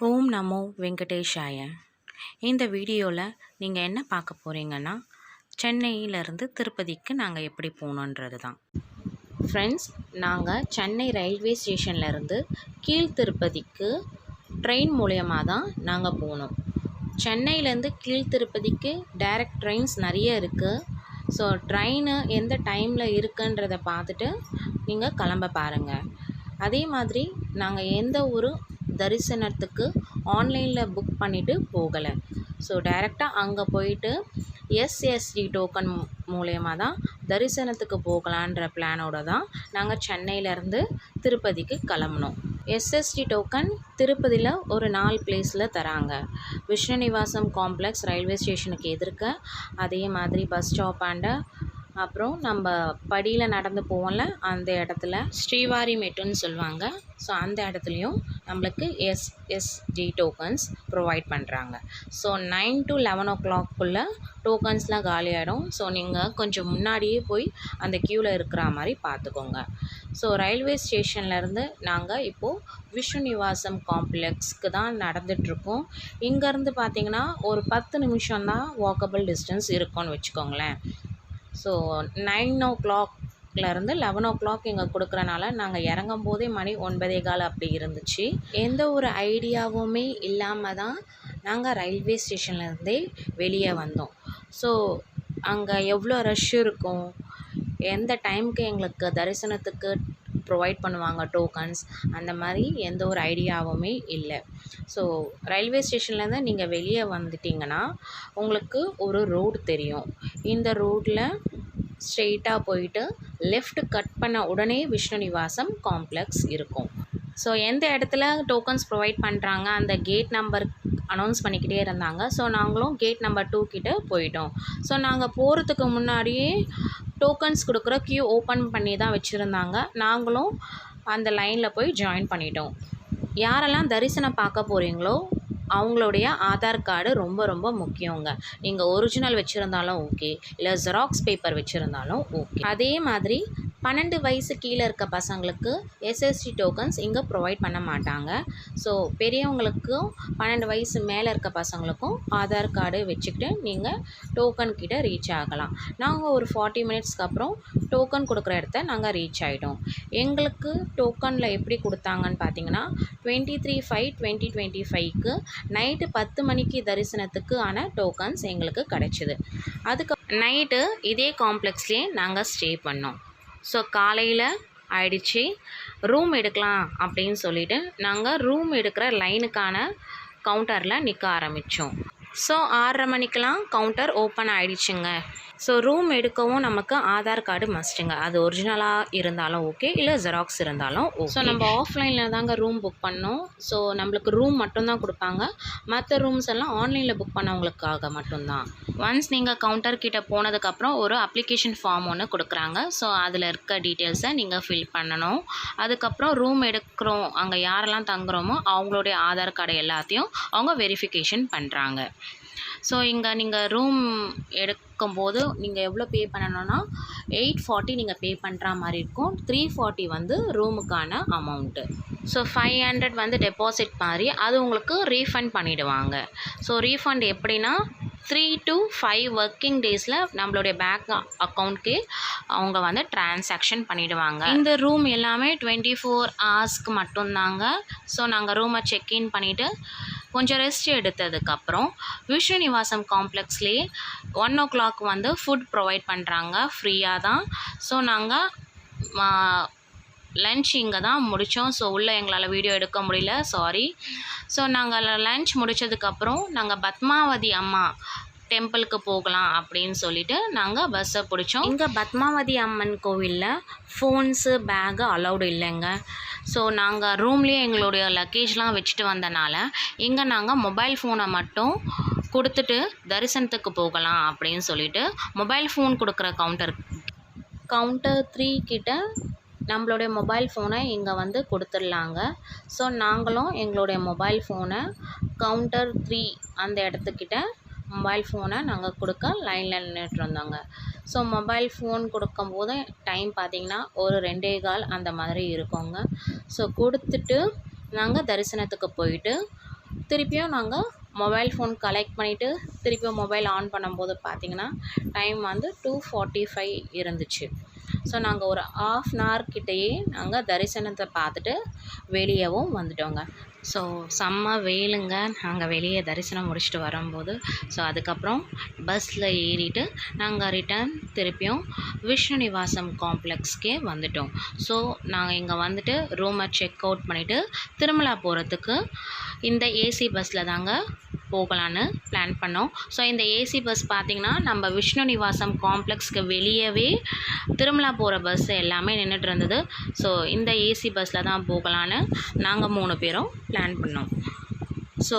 ஓம் நமோ வெங்கடேஷாய. இந்த வீடியோவில் நீங்கள் என்ன பார்க்க போகிறீங்கன்னா, சென்னையிலேருந்து திருப்பதிக்கு நாங்கள் எப்படி போகணுன்றது தான். ஃப்ரெண்ட்ஸ், நாங்கள் சென்னை ரயில்வே ஸ்டேஷன்லேருந்து கீழ் திருப்பதிக்கு ட்ரெயின் மூலயமா தான் நாங்கள் போனோம். சென்னையிலேருந்து கீழ் திருப்பதிக்கு டைரக்ட் ட்ரெயின்ஸ் நிறைய இருக்குது. ஸோ ட்ரெயின் எந்த டைமில் இருக்குன்றதை பார்த்துட்டு நீங்கள் கிளம்ப பாருங்கள். அதே மாதிரி நாங்கள் எந்த ஒரு தரிசனத்துக்கு ஆன்லைனில் புக் பண்ணிவிட்டு போகலை. ஸோ டைரெக்டாக அங்கே போயிட்டு எஸ்எஸ்டி டோக்கன் மூலயமா தான் தரிசனத்துக்கு போகலான்ற பிளானோட தான் நாங்கள் சென்னையிலேருந்து திருப்பதிக்கு கிளம்புனோம். எஸ்எஸ்டி டோக்கன் திருப்பதியில் ஒரு 4 பிளேஸில் தராங்க. விஷ்ணு நிவாசம் காம்ப்ளெக்ஸ் ரயில்வே ஸ்டேஷனுக்கு எதிர்க்க, அதே மாதிரி பஸ் ஸ்டாப் ஆண்ட, அப்புறம் நம்ம படியில் நடந்து போவோம்ல அந்த இடத்துல ஸ்ரீவாரி மெட்டுன்னு சொல்லுவாங்க. ஸோ அந்த இடத்துலையும் நம்மளுக்கு எஸ்எஸ்டி டோக்கன்ஸ் ப்ரொவைட் பண்ணுறாங்க. So 9 to 11 o'clock டோக்கன்ஸ்லாம் காலியாகிடும். ஸோ நீங்கள் கொஞ்சம் முன்னாடியே போய் அந்த க்யூவில் இருக்கிற மாதிரி பார்த்துக்கோங்க. ஸோ ரயில்வே ஸ்டேஷன்லேருந்து நாங்கள் இப்போது விஷ்ணு நிவாசம் காம்ப்ளெக்ஸ்க்கு தான் நடந்துகிட்ருக்கோம். இங்கேருந்து பார்த்திங்கன்னா ஒரு 10 நிமிஷம் தான் வாக்கபிள் டிஸ்டன்ஸ் இருக்கும்னு வச்சுக்கோங்களேன். ஸோ 9 o'clock 11 o'clock இங்கே கொடுக்குறனால நாங்கள் இறங்கும் போதே மணி 9:15 அப்படி இருந்துச்சு. எந்த ஒரு ஐடியாவுமே இல்லாமல் தான் நாங்கள் ரயில்வே ஸ்டேஷன்லேருந்தே வெளியே வந்தோம். ஸோ அங்கே எவ்வளோ ரஷ் இருக்கும், எந்த டைமுக்கு எங்களுக்கு தரிசனத்துக்கு ப்ரொவைட் பண்ணுவாங்க டோக்கன்ஸ், அந்த மாதிரி எந்த ஒரு ஐடியாவுமே இல்லை. ஸோ ரயில்வே ஸ்டேஷன்லேருந்து நீங்கள் வெளியே வந்துட்டிங்கன்னா உங்களுக்கு ஒரு ரோடு தெரியும். இந்த ரோட்டில் ஸ்ட்ரெயிட்டாக போயிட்டு லெஃப்ட் கட் பண்ண உடனே விஷ்ணு நிவாசம் காம்ப்ளெக்ஸ் இருக்கும். ஸோ எந்த இடத்துல டோக்கன்ஸ் ப்ரொவைட் பண்ணுறாங்க அந்த கேட் நம்பர் அனௌன்ஸ் பண்ணிக்கிட்டே இருந்தாங்க. ஸோ நாங்களும் கேட் நம்பர் 2 கிட்டே போயிட்டோம். ஸோ நாங்கள் போகிறதுக்கு முன்னாடியே டோக்கன்ஸ் கொடுக்குற க்யூ ஓப்பன் பண்ணி தான் வச்சுருந்தாங்க. நாங்களும் அந்த லைனில் போய் ஜாயின் பண்ணிட்டோம். யாரெல்லாம் தரிசனம் பார்க்க போகிறீங்களோ அவங்களுடைய ஆதார் கார்டு ரொம்ப ரொம்ப முக்கியங்க. நீங்கள் ஒரிஜினல் வச்சுருந்தாலும் ஓகே, இல்லை ஜெராக்ஸ் பேப்பர் வச்சுருந்தாலும் ஓகே. அதே மாதிரி 12 வயசு கீழே இருக்க பசங்களுக்கு எஸ்எஸ்டி டோக்கன்ஸ் இங்கே ப்ரொவைட் பண்ண மாட்டாங்க. ஸோ பெரியவங்களுக்கும் 12 வயசு மேலே இருக்க பசங்களுக்கும் ஆதார் கார்டு வச்சுக்கிட்டு நீங்கள் டோக்கன் கிட்டே ரீச் ஆகலாம். நாங்கள் ஒரு 40 மினிட்ஸ்க்கு அப்புறம் டோக்கன் கொடுக்குற இடத்த நாங்கள் ரீச் ஆகிட்டோம். எங்களுக்கு டோக்கனில் எப்படி கொடுத்தாங்கன்னு பார்த்தீங்கன்னா 23/5/2025க்கு நைட்டு 10 மணிக்கு தரிசனத்துக்கு ஆன டோக்கன்ஸ் எங்களுக்கு கிடச்சிது. அதுக்கு நைட்டு இதே காம்ப்ளெக்ஸ்லேயே நாங்கள் ஸ்டே பண்ணோம். ஸோ காலையில் ஆயிடுச்சு, ரூம் எடுக்கலாம் அப்படின்னு சொல்லிவிட்டு நாங்கள் ரூம் எடுக்கிற லைனுக்கான கவுண்டரில் நிற்க ஆரம்பித்தோம். ஸோ 6:30 மணிக்கெலாம் கவுண்டர் ஓப்பன் ஆகிடுச்சுங்க. ஸோ ரூம் எடுக்கவும் நமக்கு ஆதார் கார்டு மஸ்ட்டுங்க. அது ஒரிஜினலாக இருந்தாலும் ஓகே, இல்லை ஜெராக்ஸ் இருந்தாலும் ஓகே. ஸோ நம்ம ஆஃப்லைனில் தாங்க ரூம் புக் பண்ணோம். ஸோ நம்மளுக்கு ரூம் மட்டும்தான் கொடுப்பாங்க. மற்ற ரூம்ஸ் எல்லாம் ஆன்லைனில் புக் பண்ணவங்களுக்காக மட்டும்தான். ஒன்ஸ் நீங்கள் கவுண்டர் கிட்டே போனதுக்கப்புறம் ஒரு அப்ளிகேஷன் ஃபார்ம் ஒன்று கொடுக்குறாங்க. ஸோ அதில் இருக்க டீட்டெயில்ஸை நீங்கள் ஃபில் பண்ணணும். அதுக்கப்புறம் ரூம் எடுக்கிறோம், அங்கே யாரெல்லாம் தங்குறோமோ அவங்களுடைய ஆதார் கார்டு எல்லாத்தையும் அவங்க வெரிஃபிகேஷன் பண்ணுறாங்க. ஸோ இங்கே நீங்கள் ரூம் எடுக்கும்போது நீங்கள் எவ்வளோ பே பண்ணணும்னா 840 நீங்கள் பே பண்ணுற மாதிரி இருக்கும். 340 வந்து ரூமுக்கான அமௌண்ட்டு. ஸோ 500 டெபாசிட் மாதிரி அது உங்களுக்கு ரீஃபண்ட் பண்ணிவிடுவாங்க. ஸோ ரீஃபண்ட் எப்படின்னா 3 to 5 ஒர்க்கிங் டேஸில் நம்மளுடைய பேங்க் அக்கௌண்ட்க்கு அவங்க ட்ரான்சாக்ஷன் பண்ணிவிடுவாங்க. இந்த ரூம் எல்லாமே 24 ஹவர்ஸ்க்கு மட்டும்தாங்க. ஸோ நாங்கள் ரூமை செக்இன் பண்ணிவிட்டு கொஞ்சம் ரெஸ்ட் எடுத்ததுக்கப்புறம் Vishnu Nivasam காம்ப்ளெக்ஸ்லேயே 1 o'clock food provide பண்ணுறாங்க, ஃப்ரீயாக தான். ஸோ நாங்கள் லன்ச் இங்கே தான் முடித்தோம். ஸோ உள்ளே எங்களால் வீடியோ எடுக்க முடியல, சாரி. ஸோ நாங்கள் லன்ச் முடித்ததுக்கப்புறம் நாங்கள் பத்மாவதி அம்மா டெம்பிளுக்கு போகலாம் அப்படின்னு சொல்லிட்டு நாங்கள் பஸ்ஸை பிடிச்சோம். இங்கே பத்மாவதி அம்மன் கோவிலில் ஃபோன்ஸு பேகு அலௌடு இல்லைங்க. ஸோ நாங்கள் ரூம்லேயே எங்களுடைய லக்கேஜ்லாம் வச்சுட்டு வந்தனால இங்கே நாங்கள் மொபைல் ஃபோனை மட்டும் கொடுத்துட்டு தரிசனத்துக்கு போகலாம் அப்படின்னு சொல்லிட்டு மொபைல் ஃபோன் கொடுக்குற கவுண்டர் 3 கிட்ட நம்மளுடைய மொபைல் ஃபோனை இங்கே கொடுத்துடலாங்க. ஸோ நாங்களும் எங்களுடைய மொபைல் ஃபோனை கவுண்டர் 3 அந்த இடத்துக்கிட்ட மொபைல் ஃபோனை நாங்கள் கொடுக்க லைனில் நின்றுட்டு இருந்தாங்க. ஸோ மொபைல் ஃபோன் கொடுக்கும்போது டைம் பார்த்திங்கன்னா ஒரு 2:15 அந்த மாதிரி இருக்குங்க. ஸோ கொடுத்துட்டு நாங்கள் தரிசனத்துக்கு போயிட்டு திருப்பியும் நாங்கள் மொபைல் ஃபோன் கலெக்ட் பண்ணிவிட்டு திருப்பியும் மொபைல் ஆன் பண்ணும்போது பார்த்திங்கன்னா டைம் வந்து 2:45 இருந்துச்சு. ஸோ நாங்கள் ஒரு ½ அன் ஹவர் கிட்டேயே நாங்கள் தரிசனத்தை பார்த்துட்டு வெளியவும் வந்துட்டோங்க. ஸோ செம்ம வெயிலுங்க. நாங்கள் வெளியே தரிசனம் முடிச்சுட்டு வரும்போது ஸோ அதுக்கப்புறம் பஸ்ஸில் ஏறிட்டு நாங்கள் ரிட்டர்ன் திருப்பியும் விஷ்ணு நிவாசம் காம்ப்ளெக்ஸ்க்கே வந்துட்டோம். ஸோ நாங்கள் இங்கே வந்துட்டு ரூமை செக் அவுட் பண்ணிவிட்டு திருமலா போகிறதுக்கு இந்த ஏசி பஸ்ஸில் தாங்க போகலான்னு பிளான் பண்ணோம். ஸோ இந்த ஏசி பஸ் பார்த்திங்கன்னா நம்ம விஷ்ணு நிவாசம் காம்ப்ளெக்ஸ்க்கு வெளியவே திருமலா போகிற பஸ் எல்லாமே நின்றுட்டு இருந்தது. ஸோ இந்த ஏசி பஸ்ஸில் தான் போகலான்னு நாங்கள் 3 பேரும் பிளான் பண்ணோம். ஸோ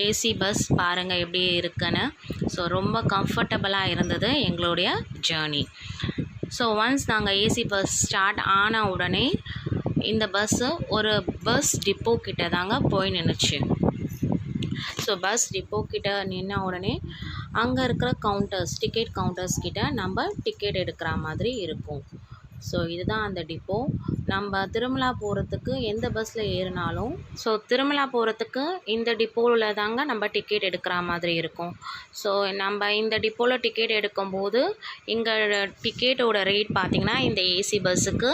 ஏசி பஸ் பாருங்கள் எப்படி இருக்குன்னு. ஸோ ரொம்ப கம்ஃபர்டபுளாக இருந்தது எங்களுடைய ஜேர்னி. ஸோ ஒன்ஸ் நாங்கள் ஏசி பஸ் ஸ்டார்ட் ஆன உடனே இந்த பஸ்ஸு ஒரு பஸ் டிப்போ கிட்ட தாங்க போய் நின்றுச்சு. ஸோ பஸ் டிப்போ கிட்ட நின்ன உடனே அங்கே இருக்கிற டிக்கெட் கவுண்டர்ஸ் கிட்ட நம்ம டிக்கெட் எடுக்கிற மாதிரி இருக்கும். ஸோ இதுதான் அந்த டிப்போ. நம்ம திருமலா போகிறதுக்கு எந்த பஸ்ஸில் ஏறினாலும் ஸோ திருமலா போகிறதுக்கு இந்த டிப்போவில் தாங்க நம்ம டிக்கெட் எடுக்கிற மாதிரி இருக்கும். ஸோ நம்ம இந்த டிப்போவில் டிக்கெட் எடுக்கும்போது இங்கே டிக்கெட்டோட ரேட் பார்த்திங்கன்னா இந்த ஏசி பஸ்ஸுக்கு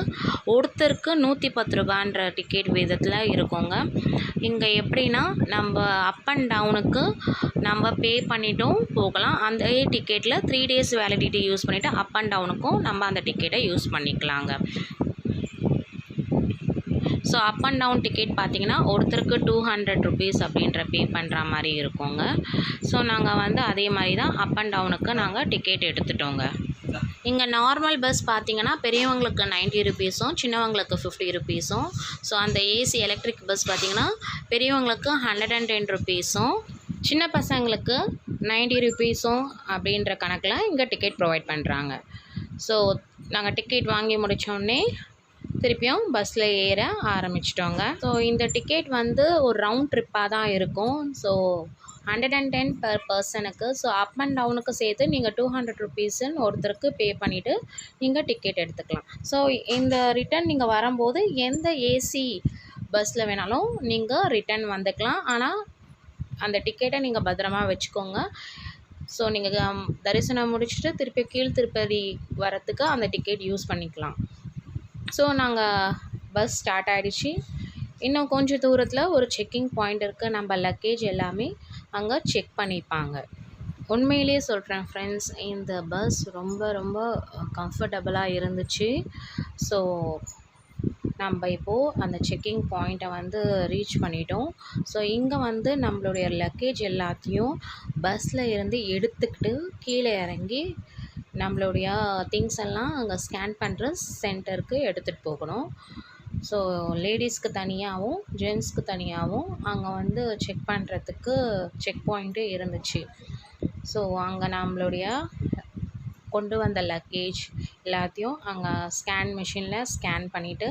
ஒருத்தருக்கு 110 ரூபான்ற டிக்கெட் விதத்தில் இருக்குங்க. இங்கே எப்படின்னா நம்ம அப் அண்ட் டவுனுக்கு நம்ம பே பண்ணிட்டும் போகலாம். அந்த டிக்கெட்டில் 3 days வேலிடிட்டி யூஸ் பண்ணிவிட்டு அப் அண்ட் டவுனுக்கும் நம்ம அந்த டிக்கெட்டை யூஸ் பண்ணிக்கலாங்க. So up and down ticket பார்த்திங்கன்னா ஒருத்தருக்கு 200 rupees அப்படின்ற பே பண்ணுற மாதிரி இருக்குங்க. ஸோ நாங்கள் வந்து அதே மாதிரி தான் அப் அண்ட் டவுனுக்கு நாங்கள் டிக்கெட் எடுத்துட்டோங்க. இங்கே நார்மல் பஸ் பார்த்திங்கன்னா பெரியவங்களுக்கு 90 rupees, சின்னவங்களுக்கு 50 rupees. ஸோ அந்த ஏசி எலக்ட்ரிக் பஸ் பார்த்திங்கன்னா பெரியவங்களுக்கு 110 rupees, சின்ன பசங்களுக்கு 90 rupees அப்படின்ற கணக்கில் இங்கே டிக்கெட் ப்ரொவைட் பண்ணுறாங்க. ஸோ நாங்கள் டிக்கெட் வாங்கி முடித்தோடனே திருப்பியும் பஸ்ஸில் ஏற ஆரம்பிச்சிட்டோங்க. ஸோ இந்த டிக்கெட் வந்து ஒரு ரவுண்ட் ட்ரிப்பாக தான் இருக்கும். ஸோ 110 per பர்சனுக்கு. ஸோ அப் அண்ட் டவுனுக்கு சேர்த்து நீங்கள் 200 rupeesன்னு ஒருத்தருக்கு பே பண்ணிவிட்டு நீங்கள் டிக்கெட் எடுத்துக்கலாம். ஸோ இந்த ரிட்டன் நீங்கள் வரும்போது எந்த ஏசி பஸ்ஸில் வேணாலும் நீங்கள் ரிட்டன் வந்துக்கலாம். ஆனால் அந்த டிக்கெட்டை நீங்கள் பத்திரமா வச்சுக்கோங்க. ஸோ நீங்கள் தரிசனம் முடிச்சுட்டு திருப்பி திருப்பதி வரத்துக்கு அந்த டிக்கெட் யூஸ் பண்ணிக்கலாம். ஸோ நாங்கள் பஸ் ஸ்டார்ட் ஆகிடுச்சு. இன்னும் கொஞ்சம் தூரத்தில் ஒரு செக்கிங் பாயிண்ட் இருக்குது. நம்ம லக்கேஜ் எல்லாமே அங்கே செக் பண்ணிப்பாங்க. உண்மையிலேயே சொல்கிறேன் ஃப்ரெண்ட்ஸ், இந்த பஸ் ரொம்ப ரொம்ப கம்ஃபர்டபுளாக இருந்துச்சு. ஸோ நம்ம இப்போது அந்த செக்கிங் பாயிண்ட்டை வந்து ரீச் பண்ணிட்டோம். ஸோ இங்கே வந்து நம்மளுடைய லக்கேஜ் எல்லாத்தையும் பஸ்ஸில் இருந்து எடுத்துக்கிட்டு கீழே இறங்கி நம்மளுடைய திங்ஸ் எல்லாம் அங்கே ஸ்கேன் பண்ணுற சென்டருக்கு எடுத்துகிட்டு போகணும். ஸோ லேடிஸ்க்கு தனியாகவும் ஜென்ஸ்க்கு தனியாகவும் அங்கே வந்து செக் பண்ணுறதுக்கு செக் பாயிண்ட்டு இருந்துச்சு. ஸோ அங்கே நம்மளுடைய கொண்டு வந்த லக்கேஜ் எல்லாத்தையும் அங்கே ஸ்கேன் மிஷினில் ஸ்கேன் பண்ணிவிட்டு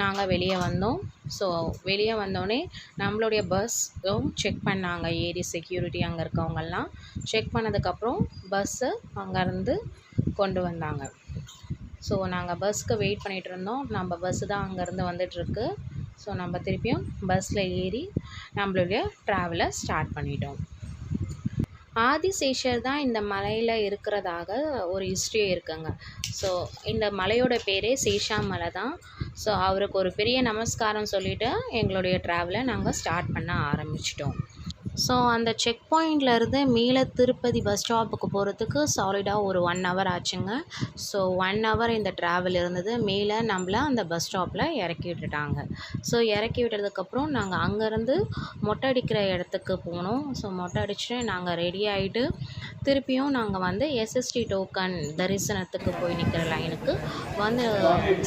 நாங்கள் வெளியே வந்தோம். ஸோ வெளியே வந்தோடனே நம்மளுடைய பஸ்ஸும் செக் பண்ணாங்க. ஏரி செக்யூரிட்டி அங்கே இருக்கவங்கெல்லாம் செக் பண்ணதுக்கப்புறம் பஸ்ஸு அங்கேருந்து கொண்டு வந்தாங்க. ஸோ நாங்கள் பஸ்ஸுக்கு வெயிட் பண்ணிகிட்டு இருந்தோம். நம்ம பஸ்ஸு தான் அங்கேருந்து வந்துட்டுருக்கு. ஸோ நம்ம திருப்பியும் பஸ்ஸில் ஏறி நம்மளுடைய ட்ராவலை ஸ்டார்ட் பண்ணிட்டோம். ஆதிசேஷர் தான் இந்த மலையில் இருக்கிறதாக ஒரு ஹிஸ்ட்ரி இருக்குங்க. ஸோ இந்த மலையோட பேரே சேஷா மலை தான். ஸோ அவருக்கு ஒரு பெரிய நமஸ்காரம் சொல்லிவிட்டு எங்களுடைய ட்ராவலை நாங்கள் ஸ்டார்ட் பண்ண ஆரம்பிச்சிட்டோம். ஸோ அந்த செக் பாயிண்ட்லேருந்து மேலே திருப்பதி பஸ் ஸ்டாப்புக்கு போகிறதுக்கு சாலிடாக ஒரு 1 hour ஆச்சுங்க. ஸோ 1 hour இந்த ட்ராவல் இருந்தது. மேலே நம்மளை அந்த பஸ் ஸ்டாப்பில் இறக்கி விட்டுட்டாங்க. ஸோ இறக்கி விட்டதுக்கப்புறம் நாங்கள் அங்கேருந்து மொட்டை அடிக்கிற இடத்துக்கு போனோம். ஸோ மொட்டை அடிச்சுட்டு நாங்கள் ரெடி ஆகிட்டு திருப்பியும் நாங்கள் வந்து எஸ்எஸ்டி டோக்கன் தரிசனத்துக்கு போய் நிற்கிற லைனுக்கு வந்து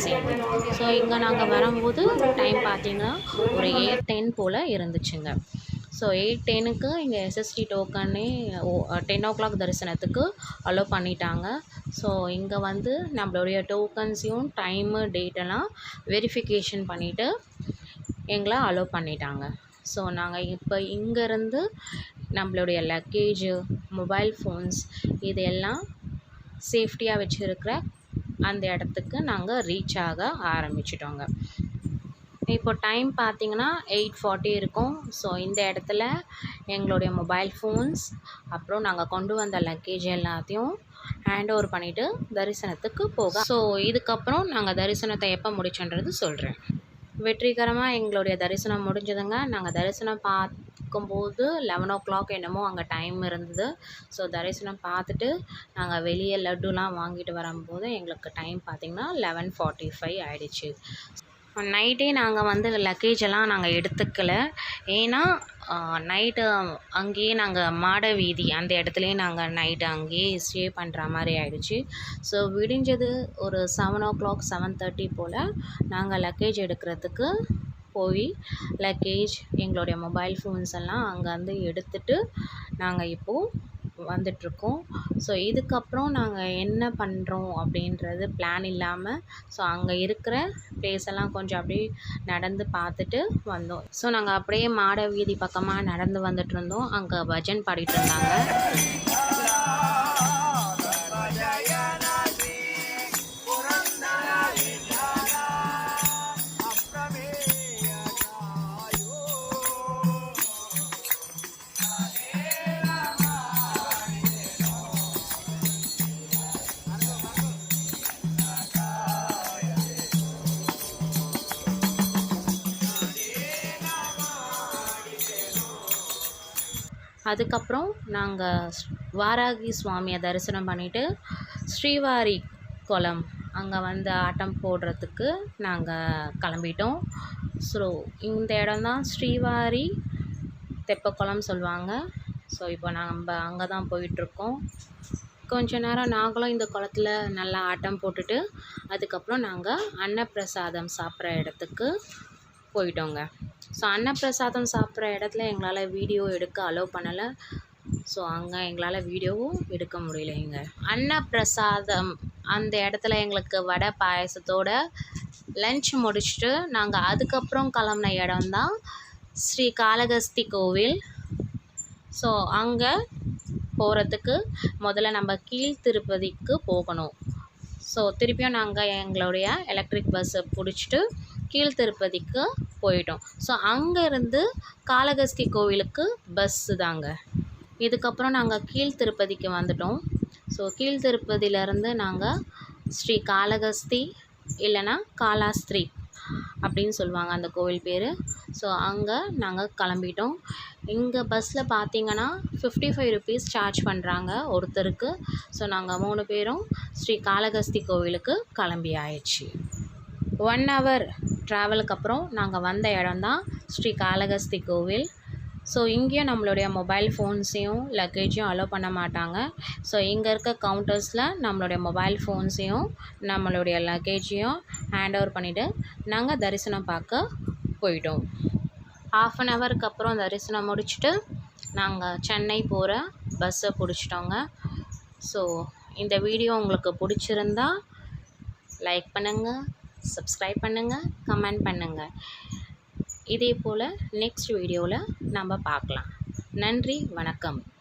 சேர்ந்தோம். ஸோ இங்கே நாங்கள் வரும்போது டைம் பார்த்திங்கன்னா ஒரு 8:10 போல் இருந்துச்சுங்க. ஸோ 8:10க்கு இங்கே எஸ்எஸ்டி டோக்கனே 10 o'clock தரிசனத்துக்கு அலோவ் பண்ணிட்டாங்க. ஸோ இங்கே வந்து நம்மளுடைய டோக்கன்ஸையும் டைமு டேட்டெல்லாம் வெரிஃபிகேஷன் பண்ணிவிட்டு எங்களை அலோவ் பண்ணிட்டாங்க. ஸோ நாங்கள் இப்போ இங்கேருந்து நம்மளுடைய லக்கேஜு, மொபைல் ஃபோன்ஸ் இதெல்லாம் சேஃப்டியாக வச்சுருக்கிற அந்த இடத்துக்கு நாங்கள் ரீச் ஆக ஆரம்பிச்சிட்டோங்க. இப்போ டைம் பார்த்தீங்கன்னா 8:40 இருக்கும். ஸோ இந்த இடத்துல எங்களுடைய மொபைல் ஃபோன்ஸ், அப்புறம் நாங்கள் கொண்டு வந்த லக்கேஜ் எல்லாத்தையும் ஹேண்ட் ஓவர் பண்ணிவிட்டு தரிசனத்துக்கு போக. ஸோ இதுக்கப்புறம் நாங்கள் தரிசனத்தை எப்போ முடிச்சோன்றது சொல்கிறேன். வெற்றிகரமாக எங்களுடைய தரிசனம் முடிஞ்சதுங்க. நாங்கள் தரிசனம் பார்க்கும்போது 11 என்னமோ அங்கே டைம் இருந்தது. ஸோ தரிசனம் பார்த்துட்டு நாங்கள் வெளியே லட்டுலாம் வாங்கிட்டு வரும்போது எங்களுக்கு டைம் பார்த்திங்கன்னா 11:45 ஆகிடுச்சு. நைட்டே நாங்கள் வந்து லக்கேஜ் எல்லாம் நாங்கள் எடுத்துக்கல. ஏன்னா நைட்டு அங்கேயே நாங்கள் மாட வீதி அந்த இடத்துலையே நாங்கள் நைட்டு அங்கேயே ஸ்டே பண்ணுற மாதிரி ஆகிடுச்சு. ஸோ விடிஞ்சது ஒரு 7:00 7:30 போல் நாங்கள் லக்கேஜ் எடுக்கிறதுக்கு போய் லக்கேஜ் எங்களுடைய மொபைல் ஃபோன்ஸ் எல்லாம் அங்கேருந்து எடுத்துகிட்டு நாங்கள் இப்போது வந்துட்ருக்கோம். ஸோ இதுக்கப்புறம் நாங்கள் என்ன பண்ணுறோம் அப்படின்றது பிளான் இல்லாமல் ஸோ அங்கே இருக்கிற ப்ளேஸ் எல்லாம் கொஞ்சம் அப்படியே நடந்து பார்த்துட்டு வந்தோம். ஸோ நாங்கள் அப்படியே மாட வீதி பக்கமாக நடந்து வந்துட்டுருந்தோம். அங்கே பஜன் பாடிட்டு இருந்தாங்க. அதுக்கப்புறம் நாங்கள் வாராகி சுவாமியை தரிசனம் பண்ணிவிட்டு ஸ்ரீவாரி குளம் அங்கே வந்து ஆட்டம் போடுறதுக்கு நாங்கள் கிளம்பிட்டோம். ஸோ இந்த இடம் தான் ஸ்ரீவாரி தெப்பக்குளம் சொல்லுவாங்க. ஸோ இப்போ நம்ம அங்கே தான் போயிட்டுருக்கோம். கொஞ்ச நேரம் நாங்களும் இந்த குளத்துல நல்லா ஆட்டம் போட்டுட்டு அதுக்கப்புறம் நாங்கள் அன்னப்பிரசாதம் சாப்பிட்ற இடத்துக்கு போயிட்டோங்க. ஸோ அன்னப்பிரசாதம் சாப்பிட்ற இடத்துல எங்களால் வீடியோ எடுக்க அலோவ் பண்ணலை. ஸோ அங்கே எங்களால் வீடியோவும் எடுக்க முடியலைங்க. அன்னப்பிரசாதம் அந்த இடத்துல எங்களுக்கு வடை பாயசத்தோட லன்ச் முடிச்சுட்டு நாங்கள் அதுக்கப்புறம் கிளம்புன இடம்தான் ஸ்ரீ காளகஸ்தி கோவில். ஸோ அங்கே போகிறதுக்கு முதல்ல நம்ம கீழ் திருப்பதிக்கு போகணும். ஸோ திருப்பியும் நாங்கள் எங்களுடைய எலக்ட்ரிக் பஸ்ஸை பிடிச்சிட்டு கீழ் திருப்பதிக்கு போயிட்டோம். ஸோ அங்கேருந்து காளகஸ்தி கோவிலுக்கு பஸ்ஸு தாங்க. இதுக்கப்புறம் நாங்கள் கீழ் திருப்பதிக்கு வந்துட்டோம். ஸோ கீழ் திருப்பதியிலேருந்து நாங்கள் ஸ்ரீ காளகஸ்தி இல்லைன்னா காளாஸ்திரி அப்படின்னு சொல்லுவாங்க அந்த கோவில் பேர். ஸோ அங்கே நாங்கள் கிளம்பிட்டோம். இங்கே பஸ்ஸில் பார்த்தீங்கன்னா 55 rupees சார்ஜ் பண்ணுறாங்க ஒருத்தருக்கு. ஸோ நாங்கள் 3 பேரும் ஸ்ரீ காளகஸ்தி கோவிலுக்கு கிளம்பி ஆயிடுச்சு. 1 hour ட்ராவலுக்கு அப்புறம் நாங்கள் வந்த இடம்தான் ஸ்ரீ காளகஸ்தி கோவில். ஸோ இங்கேயும் நம்மளுடைய மொபைல் ஃபோன்ஸையும் லக்கேஜையும் அலோவ் பண்ண மாட்டாங்க. ஸோ இங்கே இருக்க கவுண்டர்ஸில் நம்மளுடைய மொபைல் ஃபோன்ஸையும் நம்மளுடைய லக்கேஜையும் ஹேண்ட் ஓவர் பண்ணிவிட்டு நாங்கள் தரிசனம் பார்க்க போயிட்டோம். 1/2 hourக்கு அப்புறம் தரிசனம் முடிச்சுட்டு நாங்கள் சென்னை போகிற பஸ்ஸை பிடிச்சிட்டோங்க. ஸோ இந்த வீடியோ உங்களுக்கு பிடிச்சிருந்தா லைக் பண்ணுங்கள், சப்ஸ்கிரைப் பண்ணுங்கள், கமெண்ட் பண்ணுங்கள். இதே போல் நெக்ஸ்ட் வீடியோவில் நம்ம பார்க்கலாம். நன்றி, வணக்கம்.